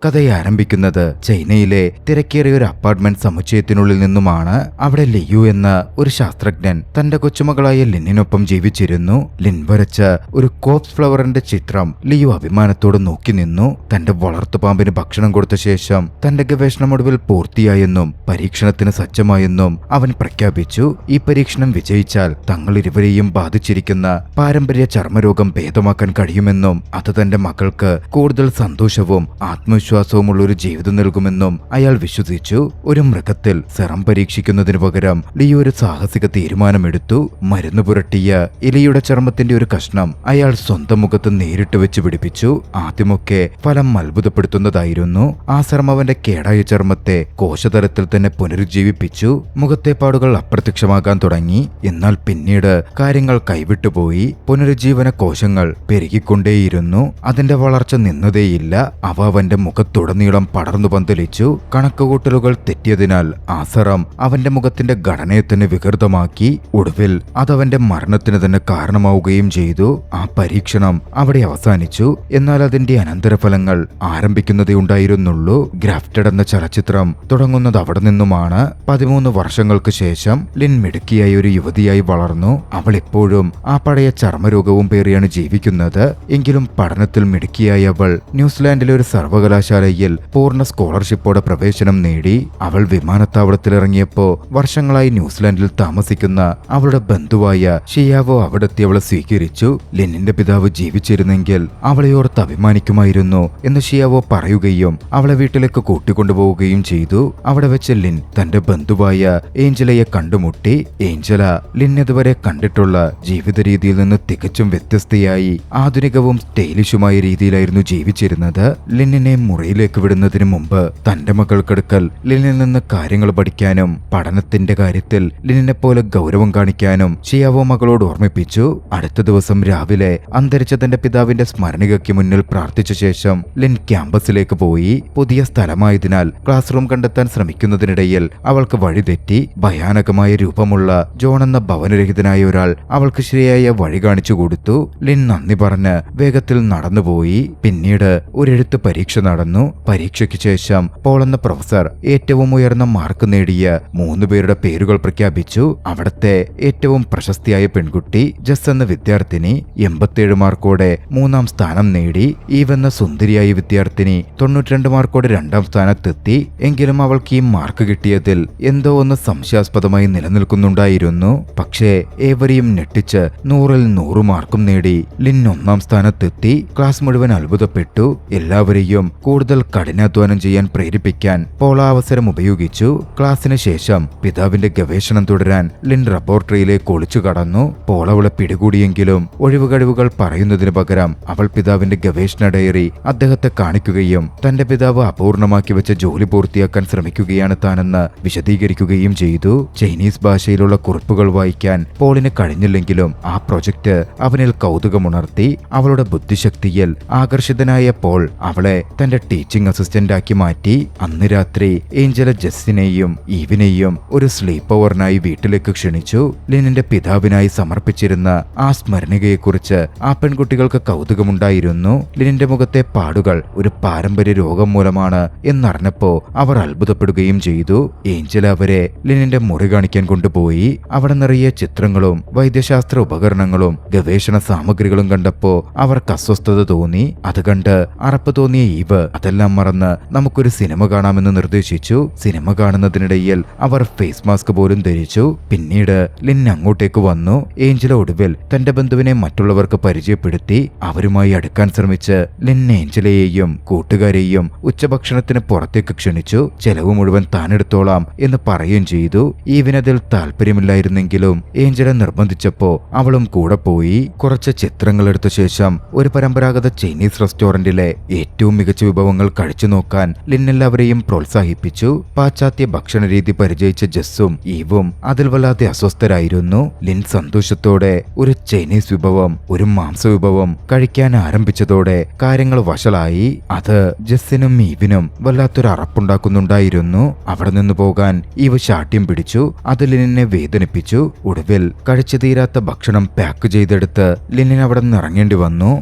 കഥയെ ആരംഭിക്കുന്നത് ചൈനയിലെ തിരക്കേറിയ ഒരു അപ്പാർട്ട്മെന്റ് സമുച്ചയത്തിനുള്ളിൽ നിന്നുമാണ്. അവിടെ ലിയു എന്ന ഒരു ശാസ്ത്രജ്ഞൻ തന്റെ കൊച്ചുമകളായ ലിന്നിനൊപ്പം ജീവിച്ചിരുന്നു. ലിൻ വരച്ച ഒരു കോപ്സ് ഫ്ലവറിന്റെ ചിത്രം ലിയു അഭിമാനത്തോടെ നോക്കി നിന്നു. തന്റെ വളർത്തുപാമ്പിന് ഭക്ഷണം കൊടുത്ത ശേഷം തന്റെ ഗവേഷണം ഒടുവിൽ പൂർത്തിയായെന്നും പരീക്ഷണത്തിന് സജ്ജമായെന്നും അവൻ പ്രഖ്യാപിച്ചു. ഈ പരീക്ഷണം വിജയിച്ചാൽ തങ്ങൾ ഇരുവരെയും ബാധിച്ചിരിക്കുന്ന പാരമ്പര്യ ചർമ്മരോഗം ഭേദമാക്കാൻ കഴിയുമെന്നും അത് തന്റെ മക്കൾക്ക് കൂടുതൽ സന്തോഷവും ആത്മവിശ്വാസവുമുള്ള ഒരു ജീവിതം നൽകുമെന്നും അയാൾ വിശ്വസിച്ചു. ഒരു മൃഗത്തിൽ സെറം പരീക്ഷിക്കുന്നതിനു പകരം ലിയു ഒരു സാഹസിക തീരുമാനമെടുത്തു. മരുന്ന് പുരട്ടിയ ഇലയുടെ ചർമ്മത്തിന്റെ ഒരു കഷ്ണം അയാൾ സ്വന്തം മുഖത്ത് നേരിട്ട് വെച്ച് പിടിപ്പിച്ചു. ആദ്യമൊക്കെ ഫലം അത്ഭുതപ്പെടുത്തുന്നതായിരുന്നു. ആ സെറം അവന്റെ കേടായ ചർമ്മത്തെ കോശതലത്തിൽ തന്നെ പുനരുജ്ജീവിപ്പിച്ചു. മുഖത്തെ പാടുകൾ അപ്രത്യക്ഷമാകാൻ തുടങ്ങി. എന്നാൽ പിന്നീട് കാര്യങ്ങൾ കൈവിട്ടുപോയി. പുനരുജ്ജീവന കോശങ്ങൾ പെരുകിക്കൊണ്ടേയിരുന്നു. അതിന്റെ വളർച്ച നിന്നതേയില്ല. അവ അവന്റെ മുഖത്തുടനീളം പടർന്നു പന്തലിച്ചു. കണക്കുകൂട്ടലുകൾ തെറ്റിയതിനാൽ ആ സെറം അവന്റെ മുഖത്തിന്റെ ഘടനയെ തന്നെ വികൃതമാക്കി. ഒടുവിൽ അതവന്റെ മരണത്തിന് തന്നെ കാരണമാവുകയും ചെയ്തു. ആ പരീക്ഷണം അവിടെ അവസാനിച്ചു. എന്നാൽ അതിന്റെ അനന്തരഫലങ്ങൾ ആരംഭിക്കുന്നതേ ഉണ്ടായിരുന്നുള്ളൂ. ഗ്രാഫ്റ്റഡ് എന്ന ചലച്ചിത്രം തുടങ്ങുന്നത് അവിടെ നിന്നുമാണ്. 13 വർഷങ്ങൾക്ക് ശേഷം ലിൻ മിടുക്കിയായ ഒരു യുവതിയായി വളർന്നു. അവൾ ഇപ്പോഴും ആ പഴയ ചർമ്മരോഗവും പേറിയാണ് ജീവിക്കുന്നത്. എങ്കിലും പഠനത്തിൽ മിടുക്കിയായ അവൾ ന്യൂസിലാൻഡിലെ ഒരു സർവകലാശാലയിൽ പൂർണ്ണ സ്കോളർഷിപ്പോടെ പ്രവേശനം നേടി. അവൾ വിമാനത്താവളത്തിലിറങ്ങിയപ്പോ വർഷങ്ങളായി ന്യൂസിലാൻഡിൽ താമസിക്കുന്ന അവളുടെ ബന്ധുവായ ഷിയാവോ അവിടെത്തി അവളെ സ്വീകരിച്ചു. ലിന്നിന്റെ പിതാവ് ജീവിച്ചിരുന്നെങ്കിൽ അവളെയോർത്ത് അഭിമാനിക്കുമായിരുന്നു എന്ന് ഷിയാവോ പറയുകയും അവളെ വീട്ടിലേക്ക് കൂട്ടിക്കൊണ്ടുപോവുകയും ചെയ്തു. അവിടെ വെച്ച് ലിൻ തന്റെ ബന്ധുവായ ഏഞ്ചലയെ കണ്ടുമുട്ടി. ഏഞ്ചല ലിൻ ഇതുവരെ കണ്ടിട്ടുള്ള ജീവിത രീതിയിൽ നിന്ന് തികച്ചും വ്യത്യസ്തയായി ആധുനികവും സ്റ്റൈലിഷുമായ രീതിയിലായിരുന്നു ജീവിച്ചിരുന്നത്. ലിന്നിനെ മുറിയിലേക്ക് വിടുന്നതിന് മുമ്പ് തന്റെ മകൾക്കടുക്കൽ ലിന്നിൽ നിന്ന് കാര്യങ്ങൾ പഠിക്കാനും പഠനത്തിന്റെ കാര്യത്തിൽ ലിന്നിനെ പോലെ ഗൗരവം കാണിക്കാനും ഷിയാവോ മകളോട് ഓർമ്മിപ്പിച്ചു. അടുത്ത ദിവസം രാവിലെ അന്തരിച്ച തന്റെ പിതാവിന്റെ സ്മരണികയ്ക്ക് മുന്നിൽ പ്രാർത്ഥിച്ച ശേഷം ലിൻ ക്യാമ്പസിലേക്ക് പോയി. പുതിയ സ്ഥലമായതിനാൽ ക്ലാസ് റൂം കണ്ടെത്താൻ ശ്രമിക്കുന്നതിനിടയിൽ അവൾക്ക് വഴിതെറ്റി. ഭയാനകമായ രൂപമുള്ള ജോൺ എന്ന ഭവനരഹിതനായ ഒരാൾ അവൾക്ക് ശരിയായ വഴി കാണിച്ചു കൊടുത്തു. ലിൻ നന്ദി പറഞ്ഞ് വേഗത്തിൽ നടന്നുപോയി. പിന്നീട് ഒരു എഴുത്ത് പരീക്ഷ നടന്നു. പരീക്ഷയ്ക്ക് ശേഷം പോൾ എന്ന പ്രൊഫസർ ഏറ്റവും ഉയർന്ന മാർക്ക് നേടിയ 3 പേരുടെ പേരുകൾ പ്രഖ്യാപിച്ചു. അവിടത്തെ ഏറ്റവും പ്രശസ്തിയായ പെൺകുട്ടി ജസ് എന്ന വിദ്യാർത്ഥിനി 87 മാർക്കോടെ 3-ാം സ്ഥാനം നേടി. ഈവ് എന്ന സുന്ദരിയായ വിദ്യാർത്ഥിനി 92 മാർക്കോടെ 2-ാം സ്ഥാനത്തെത്തി. എങ്കിലും അവൾക്ക് ഈ മാർക്ക് കിട്ടിയതിൽ എന്തോ ഒന്ന് സംശയാസ്പദമായി നിലനിൽക്കുന്നുണ്ടായിരുന്നു. പക്ഷേ ഏവരെയും ഞെട്ടിച്ച് 100-ൽ 100 മാർക്കും നേടി ലിൻ 1-ാം സ്ഥാനത്തെത്തി. ക്ലാസ് മുഴുവൻ അത്ഭുതപ്പെട്ടു. എല്ലാവരെയും കൂടുതൽ കഠിനാധ്വാനം ചെയ്യാൻ പ്രേരിപ്പിക്കാൻ പോൾ ആ അവസരം ഉപയോഗിച്ചു. ക്ലാസ്സിന് ശേഷം പിതാവിന്റെ ഗവേഷണം തുടരാൻ ലിൻ ലബോറട്ടറിയിലേക്ക് ഒളിച്ചു കടന്നു. പോൾ അവളെ പിടികൂടിയെങ്കിലും ഒഴിവുകഴിവുകൾ പറയുന്നതിന് പകരം അവൾ പിതാവിന്റെ ഗവേഷണ ഡയറി അദ്ദേഹത്തെ കാണിക്കുകയും തന്റെ പിതാവ് അപൂർണമാക്കി വെച്ച ജോലി പൂർത്തിയാക്കാൻ ശ്രമിക്കുകയാണ് താനെന്ന് വിശദീകരിക്കുകയും ചെയ്തു. ചൈനീസ് ഭാഷയിലുള്ള കുറിപ്പുകൾ വായിക്കാൻ പോളിന് കഴിഞ്ഞില്ലെങ്കിലും ആ പ്രൊജക്ട് അവനിൽ കൗതുകമുണർത്തി. അവളുടെ ബുദ്ധിശക്തിയിൽ ആകർഷിതനായ പോൾ അവളെ തന്റെ ടീച്ചിങ് അസിസ്റ്റന്റാക്കി മാറ്റി. അന്ന് രാത്രി ഏഞ്ചല ജസ്സിനെയും ഈവിനെയും ഒരു സ്ലീപ്പ് ഓവറിനായി വീട്ടിലേക്ക് ക്ഷണിച്ചു. ലിനിന്റെ പിതാവിനായി സമർപ്പിച്ചിരുന്ന ആ സ്മരണികയെക്കുറിച്ച് ആ പെൺകുട്ടികൾക്ക് കൗതുകമുണ്ടായിരുന്നു. ലിനിന്റെ മുഖത്തെ പാടുകൾ ഒരു പാരമ്പര്യ രോഗം മൂലമാണ് എന്നറിഞ്ഞപ്പോ അവർ അത്ഭുതപ്പെടുകയും ചെയ്തു. ഏഞ്ചല അവരെ ലിനിന്റെ മുറി കാണിക്കാൻ കൊണ്ടുപോയി. അവിടെ നിറയെ ചിത്രങ്ങളും വൈദ്യശാസ്ത്ര ഉപകരണങ്ങളും ഗവേഷണ സാമഗ്രികളും കണ്ടപ്പോ അവർക്ക് അസ്വസ്ഥത തോന്നി. അത് കണ്ട് അറപ്പ് തോന്നിയ ഈവ് അതെല്ലാം മറന്ന് നമുക്കൊരു സിനിമ കാണാമെന്ന് നിർദ്ദേശിച്ചു. സിനിമ കാണുന്നതിനിടയിൽ അവർ ഫേസ് മാസ്ക് പോലും ധരിച്ചു. പിന്നീട് ലിൻ അങ്ങോട്ടേക്ക് വന്നു. ഏഞ്ചല ഒടുവിൽ തന്റെ ബന്ധുവിനെ മറ്റുള്ളവർക്ക് പരിചയപ്പെടുത്തി. അവരുമായി അടുക്കാൻ ശ്രമിച്ച് ലിൻ ഏഞ്ചലയെയും കൂട്ടുകാരെയും ഉച്ചഭക്ഷണത്തിന് പുറത്തേക്ക് ക്ഷണിച്ചു. ചെലവ് മുഴുവൻ താനെടുത്തോളാം എന്ന് പറയുകയും ചെയ്തു. ഈവിനതിൽ താല്പര്യമില്ലായിരുന്നെങ്കിലും ഏഞ്ചല നിർബന്ധിച്ചപ്പോ അവളും കൂടെ പോയി. കുറച്ച് ചിത്രങ്ങൾ എടുത്ത ശേഷം ഒരു പരമ്പരാഗത ചൈനീസ് റെസ്റ്റോറന്റിലെ ഏറ്റവും മികച്ച വിഭവങ്ങൾ കഴിച്ചു നോക്കാൻ ലിൻ എല്ലാവരെയും പ്രോത്സാഹിപ്പിച്ചു. പാശ്ചാത്യ ഭക്ഷണ രീതി പരിചയിച്ച ജസ്സും ഈവും അതിൽ വല്ലാതെ അസ്വസ്ഥരായിരുന്നു. ലിൻ സന്തോഷത്തോടെ ഒരു ചൈനീസ് വിഭവം, ഒരു മാംസവിഭവം കഴിക്കാൻ ആരംഭിച്ചതോടെ കാര്യങ്ങൾ വഷളായി. അത് ജസ്സിനും ഈവിനും വല്ലാത്തൊരു അറപ്പുണ്ടാക്കുന്നുണ്ടായിരുന്നു. അവിടെ നിന്ന് പോകാൻ ഈവ് ശാഠ്യം പിടിച്ചു. അത് ലിനിനെ വേദനിപ്പിച്ചു. ഒടുവിൽ കഴിച്ചു തീരാത്ത ഭക്ഷണം പാക്ക് ചെയ്തെടുത്ത് ലിനിന് അവിടെ നിന്ന് ഇറങ്ങേണ്ടി വന്നു.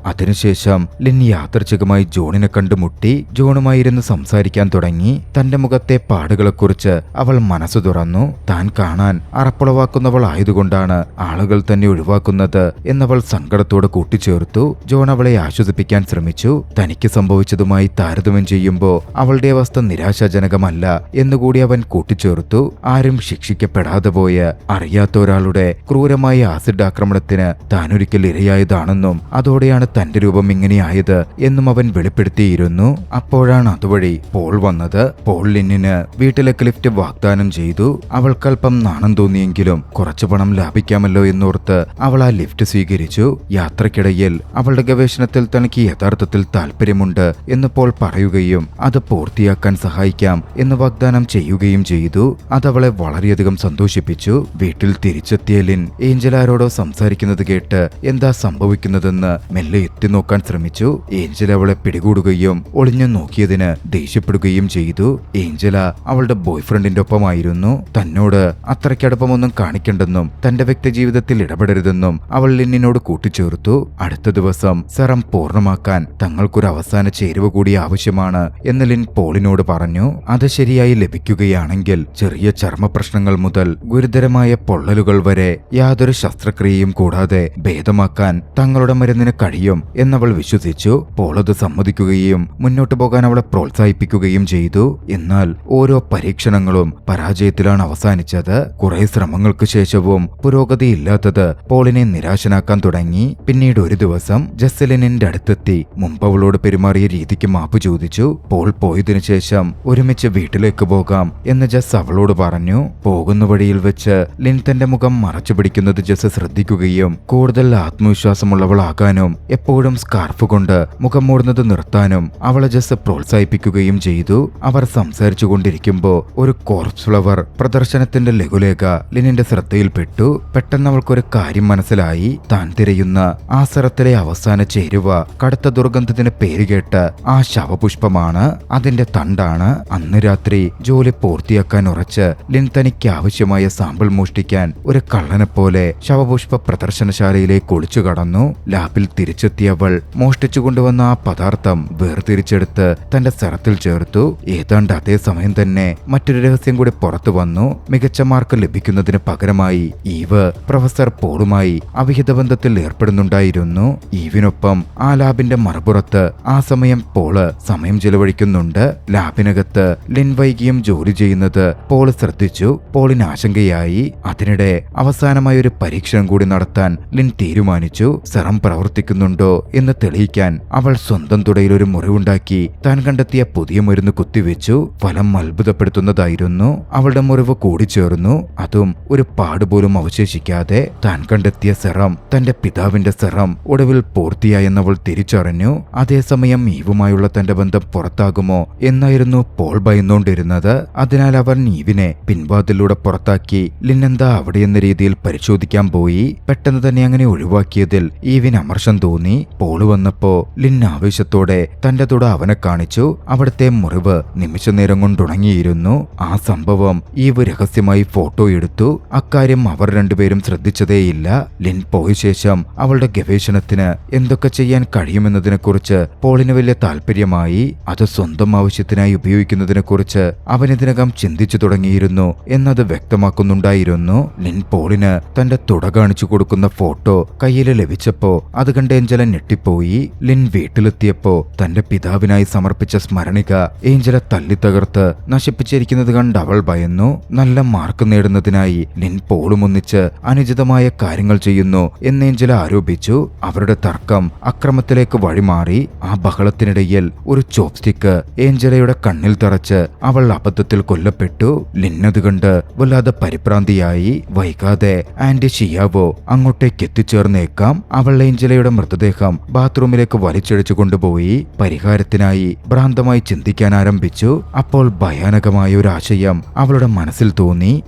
അതിനുശേഷം ലിൻ യാദൃച്ഛികമായി ജോണിനെ കണ്ടുമുട്ടി ജോണുമായിരുന്ന് സംസാരിക്കാൻ തുടങ്ങി. തന്റെ മുഖത്തെ പാടുകളെക്കുറിച്ച് അവൾ മനസ്സു തുറന്നു. താൻ കാണാൻ അറപ്പുളവാക്കുന്നവൾ ആയതുകൊണ്ടാണ് ആളുകൾ തന്നെ ഒഴിവാക്കുന്നത് എന്നവൾ സങ്കടത്തോടെ കൂട്ടിച്ചേർത്തു. ജോൺ അവളെ ആശ്വസിപ്പിക്കാൻ ശ്രമിച്ചു. തനിക്ക് സംഭവിച്ചതുമായി താരതമ്യം ചെയ്യുമ്പോൾ അവളുടെ അവസ്ഥ നിരാശാജനകമല്ല എന്നുകൂടി അവൻ കൂട്ടിച്ചേർത്തു. ആരും ശിക്ഷിക്കപ്പെടാതെ പോയ അറിയാത്ത ഒരാളുടെ ക്രൂരമായ ആസിഡ് ആക്രമണത്തിന് താനൊരിക്കൽ ഇരയായതാണെന്നും അതോടെയാണ് തന്റെ രൂപം ഇങ്ങനെയായത് എന്നും അവൻ വെളിപ്പെടുത്തിയിരുന്നു. അപ്പോഴാണ് അതുവഴി പോൾ വന്നത്. പോൾ ലിന്നിന് വീട്ടിലേക്ക് ലിഫ്റ്റ് വാഗ്ദാനം ചെയ്തു. അവൾക്കല്പം നാണം തോന്നിയെങ്കിലും കുറച്ചു പണം ലാഭിക്കാമല്ലോ എന്നോർത്ത് അവൾ ആ ലിഫ്റ്റ് സ്വീകരിച്ചു. യാത്രക്കിടയിൽ അവളുടെ ഗവേഷണത്തിൽ തനിക്ക് യഥാർത്ഥത്തിൽ താല്പര്യമുണ്ട് എന്ന് പോൾ പറയുകയും അത് പൂർത്തിയാക്കാൻ സഹായിക്കാം എന്ന് വാഗ്ദാനം ചെയ്യുകയും ചെയ്തു. അതവളെ വളരെയധികം സന്തോഷിപ്പിച്ചു. വീട്ടിൽ തിരിച്ചെത്തിയ ലിൻ ഏഞ്ചലാരോടോ സംസാരിക്കുന്നത് കേട്ട് എന്താ സംഭവിക്കുന്നതെന്ന് മെല്ലെ എത്തി നോക്കാൻ ശ്രമിച്ചു. ഏഞ്ചല അവളെ പിടികൂടുകയും ഒളിഞ്ഞു നോക്കിയതിന് ദേഷ്യപ്പെടുകയും ചെയ്തു. ഏഞ്ചല അവളുടെ ബോയ്ഫ്രണ്ടിന്റെ ഒപ്പമായിരുന്നു. തന്നോട് അത്രയ്ക്കടുപ്പമൊന്നും കാണിക്കണ്ടെന്നും തന്റെ വ്യക്തി ജീവിതത്തിൽ ഇടപെടരുതെന്നും അവൾ ലിന്നിനോട് കൂട്ടിച്ചേർത്തു. അടുത്ത ദിവസം സെറം പൂർണ്ണമാക്കാൻ തങ്ങൾക്കൊരു അവസാന ചേരുവ കൂടി ആവശ്യമാണ് എന്ന് ലിൻ പോളിനോട് പറഞ്ഞു. അത് ശരിയായി ലഭിക്കുകയാണെങ്കിൽ ചെറിയ ചർമ്മ പ്രശ്നങ്ങൾ മുതൽ ഗുരുതരമായ പൊള്ളലുകൾ വരെ യാതൊരു ശസ്ത്രക്രിയയും കൂടാതെ ഭേദമാക്കാൻ തങ്ങളുടെ മരുന്നിന് കഴിയും എന്നവൾ വിശ്വസിച്ചു. പോൾ അത് സമ്മതിക്കുകയും മുന്നോട്ടു പോകാൻ അവളെ പ്രോത്സാഹിപ്പിക്കുകയും ചെയ്തു. എന്നാൽ ഓരോ പരീക്ഷണങ്ങളും പരാജയത്തിലാണ് അവസാനിച്ചത്. കുറെ ശ്രമങ്ങൾക്ക് ശേഷവും പുരോഗതിയില്ലാത്തത് പോളിനെ നിരാശനാക്കാൻ തുടങ്ങി. പിന്നീട് ഒരു ദിവസം ജസ്സലിനിന്റെ അടുത്തെത്തി മുമ്പ് അവളോട് പെരുമാറിയ രീതിക്ക് മാപ്പ് ചോദിച്ചു. പോൾ പോയതിനു ശേഷം ഒരുമിച്ച് വീട്ടിലേക്ക് പോകാം എന്ന് ജസ് അവളോട് പറഞ്ഞു. പോകുന്ന വഴിയിൽ വെച്ച് ലിൻ തന്റെ മുഖം മറച്ചു പിടിക്കുന്നത് ജസ് ശ്രദ്ധിക്കുകയും കൂടുതൽ ആത്മവിശ്വാസമുള്ളവളാകാനും എപ്പോഴും സ്കാർഫ് കൊണ്ട് മുഖം മൂടുന്നത് നിർത്താനും അവളെ ജസ് പ്രോത്സാഹിപ്പിക്കുകയും ചെയ്തു. അവർ സംസാരിച്ചു കൊണ്ടിരിക്കുമ്പോ ഒരു കോർപ്സ് ഫ്ലവർ പ്രദർശനത്തിന്റെ ലഘുലേഖ ലിനിന്റെ ശ്രദ്ധയിൽപ്പെട്ടു. പെട്ടെന്ന് അവൾക്കൊരു കാര്യം മനസ്സിലായി. താൻ തിരയുന്ന ആ സരത്തിലെ അവസാന ചേരുവ കടുത്ത ദുർഗന്ധത്തിന് പേരുകേട്ട് ആ ശവപുഷ്പമാണ്. അതിന്റെ തണ്ടാണ്. അന്ന് രാത്രി ജോലി പൂർത്തിയാക്കാൻ ഉറച്ച് ലിൻ തനിക്ക് ആവശ്യമായ സാമ്പിൾ മോഷ്ടിക്കാൻ ഒരു കള്ളനെ പോലെ ശവപുഷ്പ പ്രദർശനശാലയിലേക്ക് ഒളിച്ചു കടന്നു. ലാബിൽ തിരിച്ചെത്തിയവൾ മോഷ്ടിച്ചു കൊണ്ടുവന്ന ആ പദാർത്ഥം വേർതിരിച്ചെടുത്ത് തന്റെ സെറത്തിൽ ചേർത്തു. ഏതാണ്ട് അതേ സമയം തന്നെ മറ്റൊരു രഹസ്യം കൂടി പുറത്തു വന്നു. മികച്ച മാർക്ക് ലഭിക്കുന്നതിന് പകരമായി ഈവ് പ്രൊഫസർ പോളുമായി അവിഹിത ബന്ധത്തിൽ ഏർപ്പെടുന്നുണ്ടായിരുന്നു. ഈവിനൊപ്പം ആ ലാബിന്റെ മറുപുറത്ത് ആ സമയം പോള് സമയം ചെലവഴിക്കുന്നുണ്ട്. ലാബിനകത്ത് ലിൻ വൈകിയും ജോലി ചെയ്യുന്നത് പോള് ശ്രദ്ധിച്ചു. പോളിന് ആശങ്കയായി. അതിനിടെ അവസാനമായി ഒരു പരീക്ഷണം കൂടി നടത്താൻ ലിൻ തീരുമാനിച്ചു. സെറം പ്രവർത്തിക്കുന്നുണ്ടോ എന്ന് തെളിയിക്കാൻ അവൾ സ്വന്തം തുടയിൽ ഒരു മുറിവുണ്ടാക്കി താൻ കണ്ടെത്തിയ പുതിയ മരുന്ന് കുത്തിവെച്ചു. ഫലം അത്ഭുതപ്പെടുത്തുന്നതായിരുന്നു. അവളുടെ മുറിവ് കൂടിച്ചേർന്നു. അതും ഒരു പാടുപോലും അവശേഷിക്കാതെ. താൻ കണ്ടെത്തിയ സെറം തന്റെ പിതാവിന്റെ സെറം ഒടുവിൽ പൂർത്തിയായെന്നവൾ തിരിച്ചറിഞ്ഞു. അതേസമയം ഈവുമായുള്ള തന്റെ ബന്ധം പുറത്താകുമോ എന്നായിരുന്നു പോൾ ഭയന്നുകൊണ്ടിരുന്നത്. അതിനാൽ അവർ ഈവിനെ പിൻവാതിലൂടെ പുറത്താക്കി ലിന്നെന്താ അവിടെ എന്ന രീതിയിൽ പരിശോധിക്കാൻ പോയി. പെട്ടെന്ന് തന്നെ അങ്ങനെ ഒഴിവാക്കിയതിൽ ഈവിന് അമർഷം തോന്നി. പോള് വന്നപ്പോ ലിൻ ആവേശത്തോടെ തന്റെ തുട അവനെ കാണിച്ചു. അവിടുത്തെ മുറിവ് നിമിഷനേരം കൊണ്ടുണങ്ങിയിരുന്നു. ആ സംഭവം ഈവ് രഹസ്യമായി ഫോട്ടോ എടുത്തു. അക്കാര്യം അവർ രണ്ടുപേരും ശ്രദ്ധിച്ചതേയില്ല. ലിൻ പോയ ശേഷം അവളുടെ ഗവേഷണത്തിന് എന്തൊക്കെ ചെയ്യാൻ കഴിയുമെന്നതിനെക്കുറിച്ച് പോളിന് വലിയ താല്പര്യമായി. അത് സ്വന്തം ആവശ്യത്തിനായി ഉപയോഗിക്കുന്നതിനെക്കുറിച്ച് അവൻ ഇതിനകം ചിന്തിച്ചു തുടങ്ങിയിരുന്നു എന്നത് വ്യക്തമാക്കുന്നുണ്ടായിരുന്നു. ലിൻ പോളിന് തന്റെ തുട കാണിച്ചു കൊടുക്കുന്ന ഫോട്ടോ കയ്യിൽ ലഭിച്ചപ്പോ അത് കണ്ട് ഏഞ്ചല ഞെട്ടിപ്പോയി. ലിൻ വീട്ടിലെത്തിയപ്പോ തന്റെ പിതാവിനായി സമർപ്പിച്ച സ്മരണിക ഏഞ്ചല തല്ലിത്തകർത്ത് നശിപ്പിച്ചിരിക്കുന്നത് കണ്ട് അവൾ ഭയന്നു. നല്ല മാർക്ക് നേടുന്നതിനായി ലിൻ പോളും ഒന്നിച്ച് അനുചിതമായ കാര്യങ്ങൾ ചെയ്യുന്നു എന്ന് ഏഞ്ചല ആരോപിച്ചു. അവരുടെ തർക്കം അക്രമത്തിലേക്ക് വഴിമാറി. ആ ബഹളത്തിനിടയിൽ ഒരു ചോപ്സ്റ്റിക്ക് ഏഞ്ചലയുടെ കണ്ണിൽ തറച്ച് അവൾ അബദ്ധത്തിൽ കൊല്ലപ്പെട്ടു. ലിന്നത് കണ്ട് വല്ലാതെ പരിഭ്രാന്തിയായി. വൈകാതെ ആന്റി ഷിയാവോ അങ്ങോട്ടേക്ക് എത്തിച്ചേർന്നേക്കാം. അവൾ ഏഞ്ചലയുടെ മൃതദേഹം ബാത്റൂമിലേക്ക് വലിച്ചിഴച്ചു കൊണ്ടുപോയി. പരിഹാരത്തിനായി ഭ്രാന്തമായി ചിന്തിക്കാൻ ആരംഭിച്ചു. അപ്പോൾ ഭയാനകമായ ഒരു ആശയം അവളുടെ മനസ്സിൽ തോന്നി.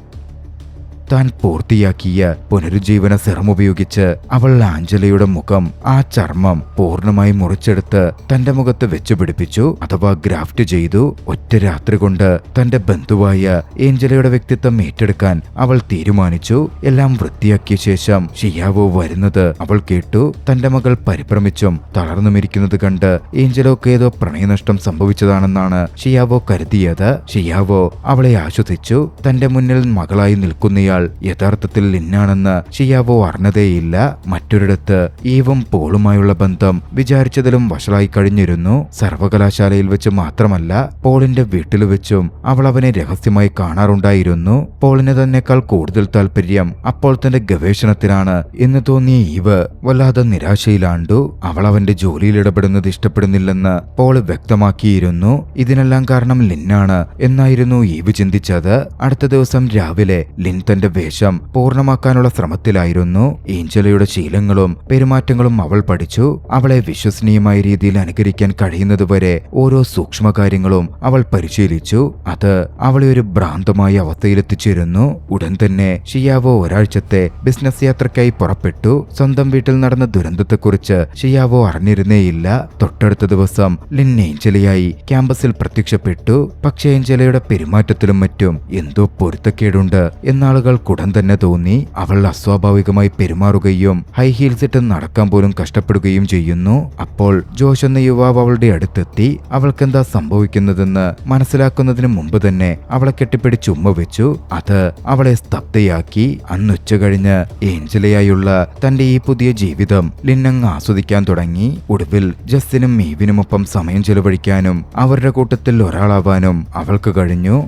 താൻ പൂർത്തിയാക്കിയ പുനരുജ്ജീവന സെറം ഉപയോഗിച്ച് അവൾ ആഞ്ചലയുടെ മുഖം, ആ ചർമ്മം പൂർണ്ണമായി മുറിച്ചെടുത്ത് തന്റെ മുഖത്ത് വെച്ചു പിടിപ്പിച്ചു, അഥവാ ഗ്രാഫ്റ്റ് ചെയ്തു. ഒറ്റ രാത്രി കൊണ്ട് തന്റെ ബന്ധുവായ ഏഞ്ചലയുടെ വ്യക്തിത്വം ഏറ്റെടുക്കാൻ അവൾ തീരുമാനിച്ചു. എല്ലാം വൃത്തിയാക്കിയ ശേഷം ഷിയാവോ വരുന്നത് അവൾ കേട്ടു. തന്റെ മകൾ പരിഭ്രമിച്ചും തളർന്നുമിരിക്കുന്നത് കണ്ട് ഏഞ്ചലോക്ക് ഏതോ പ്രണയനഷ്ടം സംഭവിച്ചതാണെന്നാണ് ഷിയാവോ കരുതിയത്. ഷിയാവോ അവളെ ആശ്വസിച്ചു. തന്റെ മുന്നിൽ മകളായി നിൽക്കുന്നയാൾ യഥാർത്ഥത്തിൽ ലിന്നാണെന്ന് ഷിയാവോ അറിഞ്ഞതേയില്ല. മറ്റൊരിടത്ത് ഈവും പോളുമായുള്ള ബന്ധം വിചാരിച്ചതിലും വഷളായി കഴിഞ്ഞിരുന്നു. സർവകലാശാലയിൽ വെച്ച് മാത്രമല്ല, പോളിന്റെ വീട്ടിൽ വെച്ചും അവൾ അവനെ രഹസ്യമായി കാണാറുണ്ടായിരുന്നു. പോളിന് തന്നെക്കാൾ കൂടുതൽ താല്പര്യം അപ്പോൾ തന്റെ ഗവേഷണത്തിലാണ് എന്ന് തോന്നിയ ഈവ് വല്ലാതെ നിരാശയിലാണ്ടു. അവൾ അവന്റെ ജോലിയിൽ ഇടപെടുന്നത് ഇഷ്ടപ്പെടുന്നില്ലെന്ന് പോള് വ്യക്തമാക്കിയിരുന്നു. ഇതിനെല്ലാം കാരണം ലിന്നാണ് എന്നായിരുന്നു ഈവ് ചിന്തിച്ചത്. അടുത്ത ദിവസം രാവിലെ ലിൻ തന്റെ വേഷം പൂർണ്ണമാക്കാനുള്ള ശ്രമത്തിലായിരുന്നു. ഏഞ്ചലയുടെ ശീലങ്ങളും പെരുമാറ്റങ്ങളും അവൾ പഠിച്ചു. അവളെ വിശ്വസനീയമായ രീതിയിൽ അനുകരിക്കാൻ കഴിയുന്നതുവരെ ഓരോ സൂക്ഷ്മകാര്യങ്ങളും അവൾ പരിശീലിച്ചു. അത് അവളെ ഒരു ഭ്രാന്തമായ അവസ്ഥയിലെത്തിച്ചിരുന്നു. ഉടൻ തന്നെ ഷിയാവോ ഒരാഴ്ചത്തെ ബിസിനസ് യാത്രയ്ക്കായി പുറപ്പെട്ടു. സ്വന്തം വീട്ടിൽ നടന്ന ദുരന്തത്തെക്കുറിച്ച് ഷിയാവോ അറിഞ്ഞിരുന്നേയില്ല. തൊട്ടടുത്ത ദിവസം ലിൻ ഏഞ്ചലയായി ക്യാമ്പസിൽ പ്രത്യക്ഷപ്പെട്ടു. പക്ഷേ ഏഞ്ചലയുടെ പെരുമാറ്റത്തിലും മറ്റും എന്തോ പൊരുത്തക്കേടുണ്ട് എന്നാളുകൾക്കുടൻ തന്നെ തോന്നി. അവൾ അസ്വാഭാവികമായി പെരുമാറുകയും ഹൈ ഹീൽസ് ഇട്ട് നടക്കാൻ പോലും കഷ്ടപ്പെടുകയും ചെയ്യുന്നു. അപ്പോൾ ജോഷ് എന്ന യുവാവ് അവളുടെ അടുത്തെത്തി. അവൾക്കെന്താ സംഭവിക്കുന്നതെന്ന് മനസ്സിലാക്കുന്നതിന് മുമ്പ് തന്നെ അവളെ കെട്ടിപ്പിടിച്ച് ഉമ്മ വെച്ചു. അത് അവളെ സ്തബ്ധയാക്കി. അന്നുച്ച കഴിഞ്ഞ് ഏഞ്ചലയായുള്ള തന്റെ ഈ പുതിയ ജീവിതം ലിന്നങ് ആസ്വദിക്കാൻ തുടങ്ങി. ഒടുവിൽ ജസ്റ്റിനും മീവിനുമൊപ്പം സമയം ചെലവഴിക്കാനും അവരുടെ കൂട്ടത്തിൽ ഒരാളാവാനും അവൾക്ക് കഴിഞ്ഞു.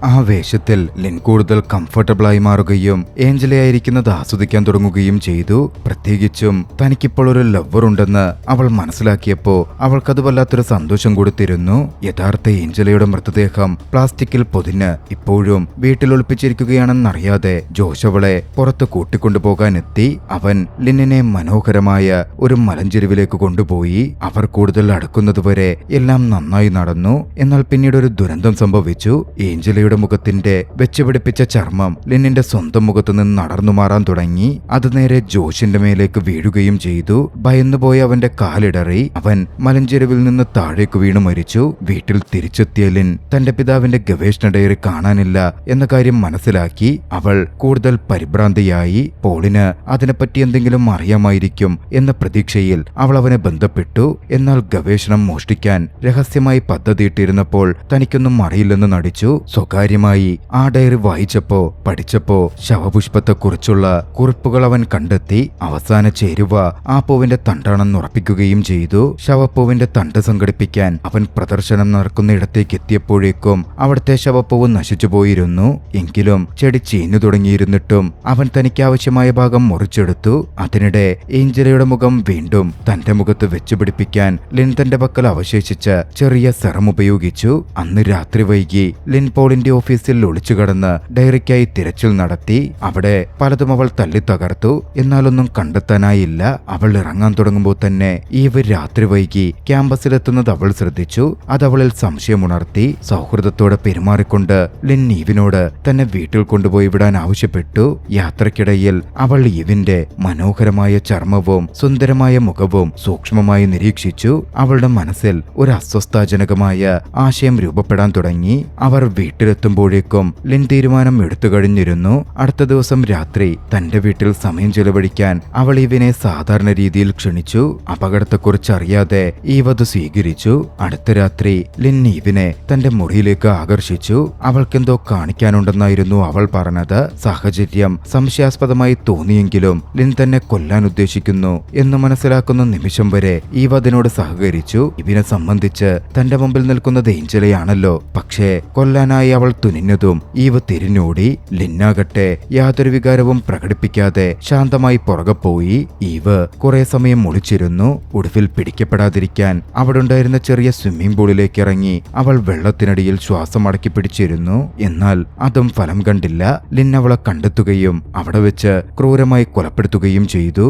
ആ വേഷത്തിൽ ലിൻ കൂടുതൽ കംഫർട്ടബിളായി മാറുകയും ഏഞ്ചലയായിരിക്കുന്നത് ആസ്വദിക്കാൻ തുടങ്ങുകയും ചെയ്തു. പ്രത്യേകിച്ചും തനിക്കിപ്പോൾ ഒരു ലവർ ഉണ്ടെന്ന് അവൾ മനസ്സിലാക്കിയപ്പോൾ അവൾക്കത് വല്ലാത്തൊരു സന്തോഷം കൊടുത്തിരുന്നു. യഥാർത്ഥ ഏഞ്ചലയുടെ മൃതദേഹം പ്ലാസ്റ്റിക്കിൽ പൊതിഞ്ഞ് ഇപ്പോഴും വീട്ടിൽ ഒളിപ്പിച്ചിരിക്കുകയാണെന്നറിയാതെ ജോഷ് അവളെ പുറത്ത് കൂട്ടിക്കൊണ്ടുപോകാനെത്തി. അവൻ ലിന്നിനെ മനോഹരമായ ഒരു മലഞ്ചെരുവിലേക്ക് കൊണ്ടുപോയി. അവർ കൂടുതൽ അടുക്കുന്നതുവരെ എല്ലാം നന്നായി നടന്നു. എന്നാൽ പിന്നീട് ഒരു ദുരന്തം സംഭവിച്ചു. ഏഞ്ചലയുടെ മുഖത്തിന്റെ വെച്ചുപിടിപ്പിച്ച ചർമ്മം ലിന്നിന്റെ സ്വന്തം മുഖത്ത് നിന്ന് നടന്നു മാറാൻ തുടങ്ങി. അത് നേരെ ജോഷിന്റെ മേലേക്ക് വീഴുകയും ചെയ്തു. ഭയന്നുപോയ അവന്റെ കാലിടറി അവൻ മലഞ്ചെരുവിൽ നിന്ന് താഴേക്ക് വീണു മരിച്ചു. വീട്ടിൽ തിരിച്ചെത്തിയ ലിൻ തന്റെ പിതാവിന്റെ ഗവേഷണ ഡയറി കാണാനില്ല എന്ന കാര്യം മനസ്സിലാക്കി. അവൾ കൂടുതൽ പരിഭ്രാന്തിയായി. പോളിന് അതിനെപ്പറ്റി എന്തെങ്കിലും അറിയാമായിരിക്കും എന്ന പ്രതീക്ഷയിൽ അവൾ അവനെ ബന്ധപ്പെട്ടു. എന്നാൽ ഗവേഷണം മോഷ്ടിക്കാൻ രഹസ്യമായി പദ്ധതിയിട്ടിരുന്നപ്പോൾ തനിക്കൊന്നും അറിയില്ലെന്ന് നടിച്ചു. സ്വകാര്യമായി ആ ഡയറി വായിച്ചപ്പോ പഠിച്ചപ്പോ ശവപുഷ്പത്തെക്കുറിച്ചുള്ള കുറിപ്പുകൾ അവൻ കണ്ടെത്തി. അവസാന ചേരുവ ആ പൂവിന്റെ തണ്ടാണെന്ന് ഉറപ്പിക്കുകയും ചെയ്തു. ശവപ്പൂവിന്റെ തണ്ട് സംഘടിപ്പിക്കാൻ അവൻ പ്രദർശനം നടക്കുന്ന ഇടത്തേക്ക് എത്തിയപ്പോഴേക്കും അവിടുത്തെ ശവപ്പൂവ് നശിച്ചുപോയിരുന്നു. എങ്കിലും ചെടി ചീഞ്ഞു തുടങ്ങിയിരുന്നിട്ടും അവൻ തനിക്ക് ആവശ്യമായ ഭാഗം മുറിച്ചെടുത്തു. അതിനിടെ ഏഞ്ചലയുടെ മുഖം വീണ്ടും തന്റെ മുഖത്ത് വെച്ചുപിടിപ്പിക്കാൻ ലിൻ തന്റെ പക്കൽ അവശേഷിച്ച ചെറിയ സെറം ഉപയോഗിച്ചു. അന്ന് രാത്രി വൈകി ലിൻ പോളിന്റെ ഓഫീസിൽ ഒളിച്ചു കടന്ന് ഡയറിക്കായി തിരച്ചിൽ നടത്തി. അവിടെ പലതും അവൾ തല്ലി തകർത്തു. എന്നാലൊന്നും കണ്ടെത്താനായില്ല. അവൾ ഇറങ്ങാൻ തുടങ്ങുമ്പോൾ തന്നെ ഈവ് രാത്രി വൈകി ക്യാമ്പസിലെത്തുന്നത് അവൾ ശ്രദ്ധിച്ചു. അതവളിൽ സംശയമുണർത്തി. സൗഹൃദത്തോടെ പെരുമാറിക്കൊണ്ട് ലിൻ ഈവിനോട് തന്നെ വീട്ടിൽ കൊണ്ടുപോയി വിടാൻ ആവശ്യപ്പെട്ടു. യാത്രക്കിടയിൽ അവൾ ഈവിന്റെ മനോഹരമായ ചർമ്മവും സുന്ദരമായ മുഖവും സൂക്ഷ്മമായി നിരീക്ഷിച്ചു. അവളുടെ മനസ്സിൽ ഒരു അസ്വസ്ഥാജനകമായ ആശയം രൂപപ്പെടാൻ തുടങ്ങി. അവർ വീട്ടിലെത്തുമ്പോഴേക്കും ലിൻ തീരുമാനം എടുത്തു കഴിഞ്ഞിരുന്നു. അടുത്ത ദിവസം രാത്രി തന്റെ വീട്ടിൽ സമയം ചെലവഴിക്കാൻ അവൾ ഈവിനെ സാധാരണ രീതിയിൽ ക്ഷണിച്ചു. അപകടത്തെക്കുറിച്ച് അറിയാതെ ഈവ് അത് സ്വീകരിച്ചു. അടുത്ത രാത്രി ലിൻ ഈവിനെ തന്റെ മുറിയിലേക്ക് ആകർഷിച്ചു. അവൾക്കെന്തോ കാണിക്കാനുണ്ടെന്നായിരുന്നു അവൾ പറഞ്ഞത്. സാഹചര്യം സംശയാസ്പദമായി തോന്നിയെങ്കിലും ലിൻ തന്നെ കൊല്ലാൻ ഉദ്ദേശിക്കുന്നു എന്ന് മനസ്സിലാക്കുന്ന നിമിഷം വരെ ഈവ് അതിനോട് സഹകരിച്ചു. ഇവനെ സംബന്ധിച്ച് തന്റെ മുമ്പിൽ നിൽക്കുന്നത് ഏഞ്ചലയാണല്ലോ. പക്ഷേ കൊല്ലാനായി അവൾ തുനിഞ്ഞതും ഈവ് തിരിഞ്ഞോടി. ലിന്നാകട്ടെ യാതൊരു വികാരവും പ്രകടിപ്പിക്കാതെ ശാന്തമായി പുറകെ പോയി. ഈവ് കുറെ സമയം ഒളിച്ചിരുന്നു. ഒടുവിൽ പിടിക്കപ്പെടാതിരിക്കാൻ അവിടെ ഉണ്ടായിരുന്ന ചെറിയ സ്വിമ്മിംഗ് പൂളിലേക്ക് ഇറങ്ങി അവൾ വെള്ളത്തിനടിയിൽ ശ്വാസം അടക്കി പിടിച്ചിരുന്നു. എന്നാൽ അതും ഫലം കണ്ടില്ല. ലിൻ അവളെ കണ്ടെത്തുകയും അവിടെ വെച്ച് ക്രൂരമായി കൊലപ്പെടുത്തുകയും ചെയ്തു.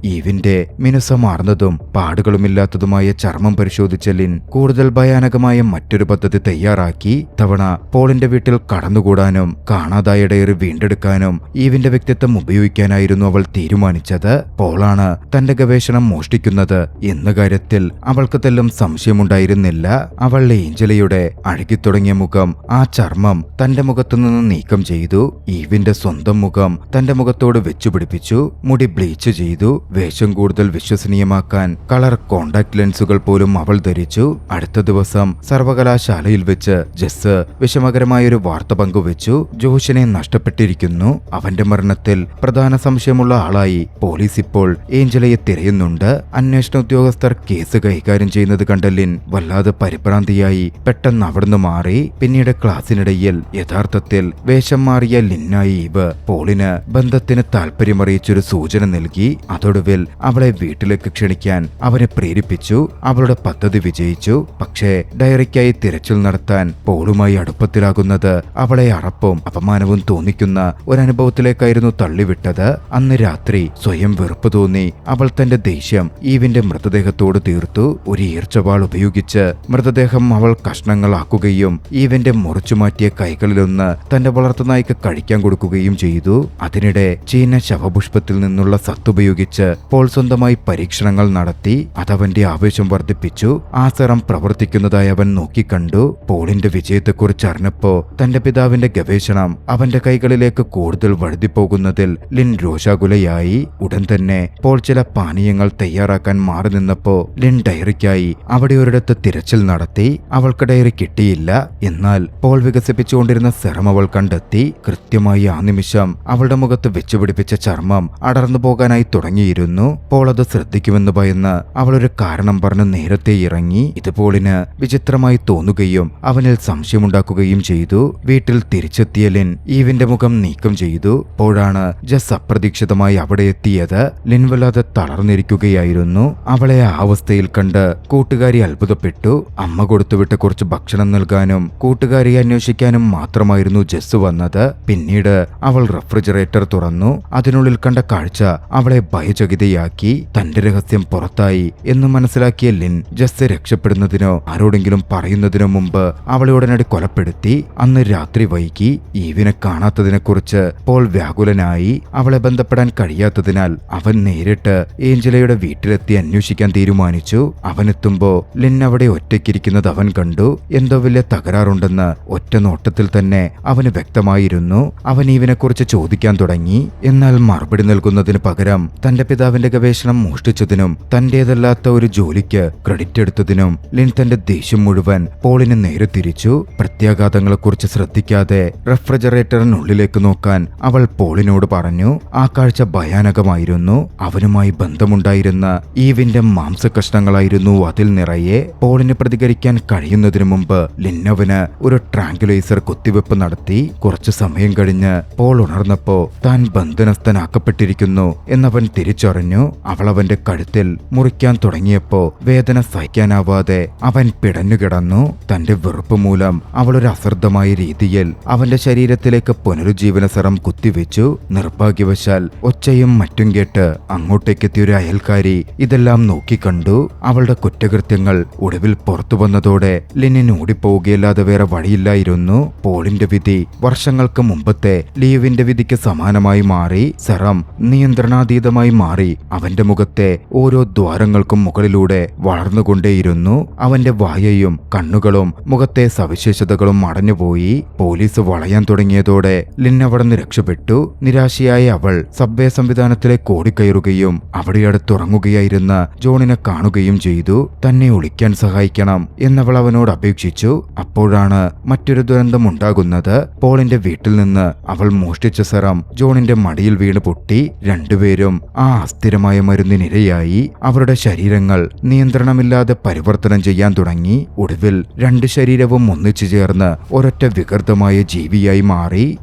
ഈവിന്റെ മിനുസമാർന്നതും പാടുകളുമില്ലാത്തതുമായ ചർമ്മം പരിശോധിച്ച ലിൻ കൂടുതൽ ഭയാനകമായ മറ്റൊരു പദ്ധതി തയ്യാറാക്കി. തവണ പോളിന്റെ വീട്ടിൽ കടന്നുകൂടാനും കാണാതായ ഡയറി വീണ്ടെടുക്കാനും ഈവിന്റെ വ്യക്തിത്വം ഉപയോഗിക്കാനായിരുന്നു അവൾ തീരുമാനിച്ചത്. പോളാണ് തന്റെ ഗവേഷണം മോഷ്ടിക്കുന്നത് എന്ന കാര്യത്തിൽ അവൾക്ക് തെല്ലും സംശയമുണ്ടായിരുന്നില്ല. അവൾ ഏഞ്ചലയുടെ അഴുകിത്തുടങ്ങിയ മുഖം, ആ ചർമ്മം തന്റെ മുഖത്തുനിന്ന് നീക്കം ചെയ്തു. ഈവിന്റെ സ്വന്തം മുഖം തന്റെ മുഖത്തോട് വെച്ചുപിടിപ്പിച്ചു. മുടി ബ്ലീച്ച് ചെയ്തു. വേഷം കൂടുതൽ വിശ്വസനീയമാക്കാൻ കളർ കോണ്ടാക്ട് ലെൻസുകൾ പോലും അവൾ ധരിച്ചു. അടുത്ത ദിവസം സർവകലാശാലയിൽ വെച്ച് ജസ് വിഷമകരമായൊരു വാർത്ത പങ്കുവച്ചു. ജോഷിനെ നഷ്ടപ്പെട്ടിരിക്കുന്നു. അവന്റെ മരണത്തിൽ പ്രധാന സംശയമുള്ള ആളായി പോലീസ് ഇപ്പോൾ ഏഞ്ചലയെ തിരയുന്നുണ്ട്. അന്വേഷണ ഉദ്യോഗസ്ഥർ കേസ് കൈകാര്യം ചെയ്യുന്നത് കണ്ട ലിൻ വല്ലാതെ പരിഭ്രാന്തിയായി പെട്ടെന്ന് അവിടുന്ന് മാറി. പിന്നീട് ക്ലാസ്സിനിടയിൽ യഥാർത്ഥത്തിൽ വേഷം മാറിയ ലിന്നായി ഈവ് പോളിന് ബന്ധത്തിന് താല്പര്യമറിയിച്ചൊരു സൂചന നൽകി. അതോടുവിൽ അവളെ വീട്ടിലേക്ക് ക്ഷണിക്കാൻ അവനെ പ്രേരിപ്പിച്ചു. അവളുടെ പദ്ധതി വിജയിച്ചു. പക്ഷേ ഡയറിക്കായി തിരച്ചിൽ നടത്താൻ പോളുമായി അടുപ്പത്തിലാകുന്നത് അവളെ അറപ്പും അപമാനവും തോന്നിക്കുന്ന ഒരനുഭവത്തിലേക്കായിരുന്നു തള്ളിവിട്ടത്. അന്ന് രാത്രി സ്വയം വെറുപ്പ് തോന്നി അവൾ തന്റെ ദേഷ്യം ഈവിന്റെ മൃതദേഹത്തോട് തീർത്തു. ഒരു ഈർച്ചവാൾ ഉപയോഗിച്ച് മൃതദേഹം അവൾ കഷ്ണങ്ങളാക്കുകയും ഈവിന്റെ മുറിച്ചുമാറ്റിയ കൈകളിലൊന്ന് തന്റെ വളർത്തുനായ്ക്ക് കഴിക്കാൻ കൊടുക്കുകയും ചെയ്തു. അതിനിടെ ചീന ശവപുഷ്പത്തിൽ നിന്നുള്ള സത്തുപയോഗിച്ച് പോൾ സ്വന്തമായി പരീക്ഷണങ്ങൾ നടത്തി. അതവന്റെ ആവേശം വർദ്ധിപ്പിച്ചു. ആ സെറം പ്രവർത്തിക്കുന്നതായി അവൻ നോക്കിക്കണ്ടു. പോളിന്റെ വിജയത്തെക്കുറിച്ച് അറിഞ്ഞപ്പോ തന്റെ പിതാവിന്റെ ഗവേഷണം അവന്റെ കൈകളിലേക്ക് കൂടുതൽ വഴുതിപ്പോകുന്നതിൽ ലിൻ രോഷാകുലയായി. ഉടൻ തന്നെ പോൾ ചില പാനീയങ്ങൾ തയ്യാറാക്കാൻ മാറി നിന്നപ്പോ ലിൻ ഡയറിക്കായി അവിടെ ഒരിടത്ത് തിരച്ചിൽ നടത്തി. അവൾക്ക് ഡയറി കിട്ടിയില്ല. എന്നാൽ പോൾ വികസിപ്പിച്ചുകൊണ്ടിരുന്ന സെറം അവൾ കണ്ടെത്തി. കൃത്യമായി ആ നിമിഷം അവളുടെ മുഖത്ത് വെച്ചുപിടിപ്പിച്ച ചർമ്മം അടർന്നു പോകാനായി തുടങ്ങിയിരുന്നു. പോൾ അത് ശ്രദ്ധിക്കുമെന്ന് ഭയന്ന് അവളൊരു കാരണം പറഞ്ഞ് നേരത്തെ ഇറങ്ങി. ഇത് പോളിന് വിചിത്രമായി തോന്നുകയും അവനിൽ സംശയമുണ്ടാക്കുകയും ചെയ്തു. വീട്ടിൽ തിരിച്ചെത്തിയ ലിൻ ഈവിന്റെ മുഖം നീക്കം ചെയ്തു. അപ്പോഴാണ് ജസ് അപ്രതീക്ഷിതമായി അവിടെ എത്തിയത്. ലിൻ വല്ലാതെ തളർന്നിരിക്കുകയായിരുന്നു. അവളെ ആ അവസ്ഥയിൽ കണ്ട് കൂട്ടുകാരി അത്ഭുതപ്പെട്ടു. അമ്മ കൊടുത്തുവിട്ട കുറച്ച് ഭക്ഷണം നൽകാനും കൂട്ടുകാരിയെ അന്വേഷിക്കാനും മാത്രമായിരുന്നു ജസ് വന്നത്. പിന്നീട് അവൾ റെഫ്രിജറേറ്റർ തുറന്നു. അതിനുള്ളിൽ കണ്ട കാഴ്ച അവളെ ഭയചകിതയാക്കി. തന്റെ രഹസ്യം പുറത്തായി എന്ന് മനസ്സിലാക്കിയ ലിൻ ജസ് രക്ഷപ്പെടുന്നതിനോ ആരോടെങ്കിലും പറയുന്നതിനോ മുമ്പ് അവളെ ഉടനടി കൊലപ്പെടുത്തി. അന്ന് രാത്രി വൈകി. ഈവിനെ കാണാത്തതിനെക്കുറിച്ച് പോൾ വ്യാകുലനായി. അവളെ ബന്ധപ്പെടാൻ കഴിയാത്തതിനാൽ അവൻ നേരിട്ട് ഏഞ്ചലയുടെ വീട്ടിലെത്തി അന്വേഷിക്കാൻ തീരുമാനിച്ചു. അവനെത്തുമ്പോ ലിൻ അവിടെ ഒറ്റയ്ക്കിരിക്കുന്നത് അവൻ കണ്ടു. എന്തോ വലിയ തകരാറുണ്ടെന്ന് ഒറ്റ നോട്ടത്തിൽ തന്നെ അവന് വ്യക്തമായിരുന്നു. അവൻ ഈവിനെക്കുറിച്ച് ചോദിക്കാൻ തുടങ്ങി. എന്നാൽ മറുപടി നൽകുന്നതിന് പകരം തന്റെ പിതാവിന്റെ ഗവേഷണം മോഷ്ടിച്ചതിനും തന്റേതല്ലാത്ത ഒരു ജോലിക്ക് ക്രെഡിറ്റ് എടുത്തതിനും ലിൻ തന്റെ ദേഷ്യം മുഴുവൻ പോളിന് നേരെ തിരിച്ചു. പ്രത്യാഘാതങ്ങളെക്കുറിച്ച് ശ്രദ്ധിക്കാതെ റെഫ്രിജറേറ്ററിനുള്ളിലേക്ക് നോക്കാൻ അവൾ പോളിനോട് പറഞ്ഞു. ആ കാഴ്ച ഭയാനകമായിരുന്നു. അവനുമായി ബന്ധമുണ്ടായിരുന്ന ഈവിന്റെ മാംസകഷ്ണങ്ങളായിരുന്നു അതിൽ നിറയെ. പോളിന് പ്രതികരിക്കാൻ കഴിയുന്നതിനു മുമ്പ് ലിന്നവന് ഒരു ട്രാങ്കുലൈസർ കുത്തിവെപ്പ് നടത്തി. കുറച്ചു സമയം കഴിഞ്ഞ് പോൾ ഉണർന്നപ്പോ താൻ ബന്ധനസ്ഥനാക്കപ്പെട്ടിരിക്കുന്നു എന്നവൻ തിരിച്ചറിഞ്ഞു. അവൾ അവന്റെ കഴുത്തിൽ മുറിക്കാൻ തുടങ്ങിയപ്പോ വേദന സഹിക്കാനാവാതെ അവൻ പിടഞ്ഞുകിടന്നു. തന്റെ വെറുപ്പ് മൂലം അവളൊരു അശ്രദ്ധമായ രീതിയിൽ അവന്റെ ശരീരത്തിലേക്ക് പുനരുജ്ജീവന സെറം കുത്തിവെച്ചു. നിർഭാഗ്യവശാൽ ഒച്ചയും മറ്റും കേട്ട് അങ്ങോട്ടേക്കെത്തിയ ഒരു അയൽക്കാരി ഇതെല്ലാം നോക്കിക്കണ്ടു. അവളുടെ കുറ്റകൃത്യങ്ങൾ ഒടുവിൽ പുറത്തു വന്നതോടെ ലിനിന് ഓടിപ്പോവുകയല്ലാതെ വേറെ വഴിയില്ലായിരുന്നു. പോളിന്റെ വിധി വർഷങ്ങൾക്ക് മുമ്പത്തെ ലീവിന്റെ വിധിക്ക് സമാനമായി മാറി. സെറം നിയന്ത്രണാതീതമായി മാറി അവന്റെ മുഖത്തെ ഓരോ ദ്വാരങ്ങൾക്കും മുകളിലൂടെ വളർന്നുകൊണ്ടേയിരുന്നു. അവന്റെ വായയും കണ്ണുകളും മുഖത്തെ സവിശേഷതകളും അടഞ്ഞുപോയി. പോലീസ് വളയാൻ തുടങ്ങിയതോടെ ലിൻ അവിടെ നിന്ന് രക്ഷപ്പെട്ടു. നിരാശയായ അവൾ സബ്വേ സംവിധാനത്തിലേക്ക് ഓടിക്കയറുകയും അവിടെ അടുത്തുറങ്ങുകയായിരുന്ന ജോണിനെ കാണുകയും ചെയ്തു. തന്നെ ഒളിക്കാൻ സഹായിക്കണം എന്നവൾ അവനോട് അപേക്ഷിച്ചു. അപ്പോഴാണ് മറ്റൊരു ദുരന്തം ഉണ്ടാകുന്നത്. പോളിന്റെ വീട്ടിൽ നിന്ന് അവൾ മോഷ്ടിച്ച സെറം ജോണിന്റെ മടിയിൽ വീണ് പൊട്ടി. രണ്ടുപേരും ആ അസ്ഥിരമായ മരുന്നിനിരയായി. അവരുടെ ശരീരങ്ങൾ നിയന്ത്രണമില്ലാതെ പരിവർത്തനം ചെയ്യാൻ തുടങ്ങി. ഒടുവിൽ രണ്ട് ശരീരവും ഒന്നിച്ചു ചേർന്ന് ഒരൊറ്റ വികൃതമായ ജീവിയായി മാറി.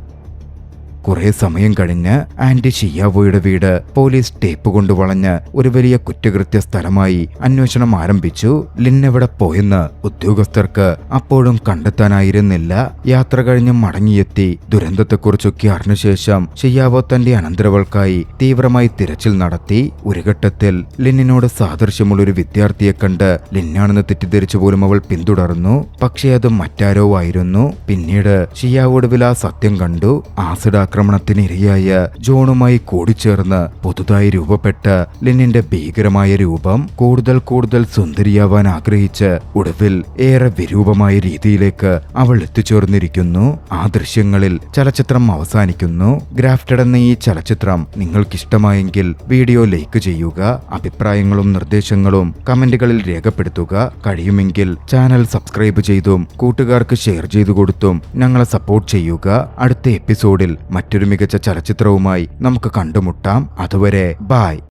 കുറെ സമയം കഴിഞ്ഞ് ആന്റി ഷിയാവോയുടെ വീട് പോലീസ് ടേപ്പ് കൊണ്ട് വളഞ്ഞ് ഒരു വലിയ കുറ്റകൃത്യ സ്ഥലമായി അന്വേഷണം ആരംഭിച്ചു. ലിൻ എവിടെ പോയെന്ന് ഉദ്യോഗസ്ഥർക്ക് അപ്പോഴും കണ്ടെത്താനായിരുന്നില്ല. യാത്ര കഴിഞ്ഞ് മടങ്ങിയെത്തി ദുരന്തത്തെക്കുറിച്ചൊക്കെ അറിഞ്ഞ ശേഷം ഷിയാവോ തന്റെ അനന്തരവൾക്കായി തീവ്രമായി തിരച്ചിൽ നടത്തി. ഒരു ഘട്ടത്തിൽ ലിന്നിനോട് സാദൃശ്യമുള്ളൊരു വിദ്യാർത്ഥിയെ കണ്ട് ലിന്നാണെന്ന് തെറ്റിദ്ധരിച്ചു പോലും അവൾ പിന്തുടർന്നു. പക്ഷേ അത് മറ്റാരോ ആയിരുന്നു. പിന്നീട് ഷിയാവോടുവിൽ ആ സത്യം കണ്ടു. ആസിഡ് ആക്രമണത്തിന് ഇരയായ ജോണുമായി കൂടിച്ചേർന്ന് പുതുതായി രൂപപ്പെട്ട ലിന്നിന്റെ ഭീകരമായ രൂപം കൂടുതൽ സുന്ദരിയാവാൻ ആഗ്രഹിച്ച് ഒടുവിൽ ഏറെ വിരൂപമായ രീതിയിലേക്ക് അവൾ എത്തിച്ചേർന്നിരിക്കുന്നു. ആ ദൃശ്യങ്ങളിൽ ചലച്ചിത്രം അവസാനിക്കുന്നു. ഗ്രാഫ്റ്റഡ് എന്ന ഈ ചലച്ചിത്രം നിങ്ങൾക്കിഷ്ടമായെങ്കിൽ വീഡിയോ ലൈക്ക് ചെയ്യുക. അഭിപ്രായങ്ങളും നിർദ്ദേശങ്ങളും കമന്റുകളിൽ രേഖപ്പെടുത്തുക. കഴിയുമെങ്കിൽ ചാനൽ സബ്സ്ക്രൈബ് ചെയ്തും കൂട്ടുകാർക്ക് ഷെയർ ചെയ്തു കൊടുത്തും ഞങ്ങളെ സപ്പോർട്ട് ചെയ്യുക. അടുത്ത എപ്പിസോഡിൽ മറ്റൊരു മികച്ച ചലച്ചിത്രവുമായി നമുക്ക് കണ്ടുമുട്ടാം. അതുവരെ ബൈ.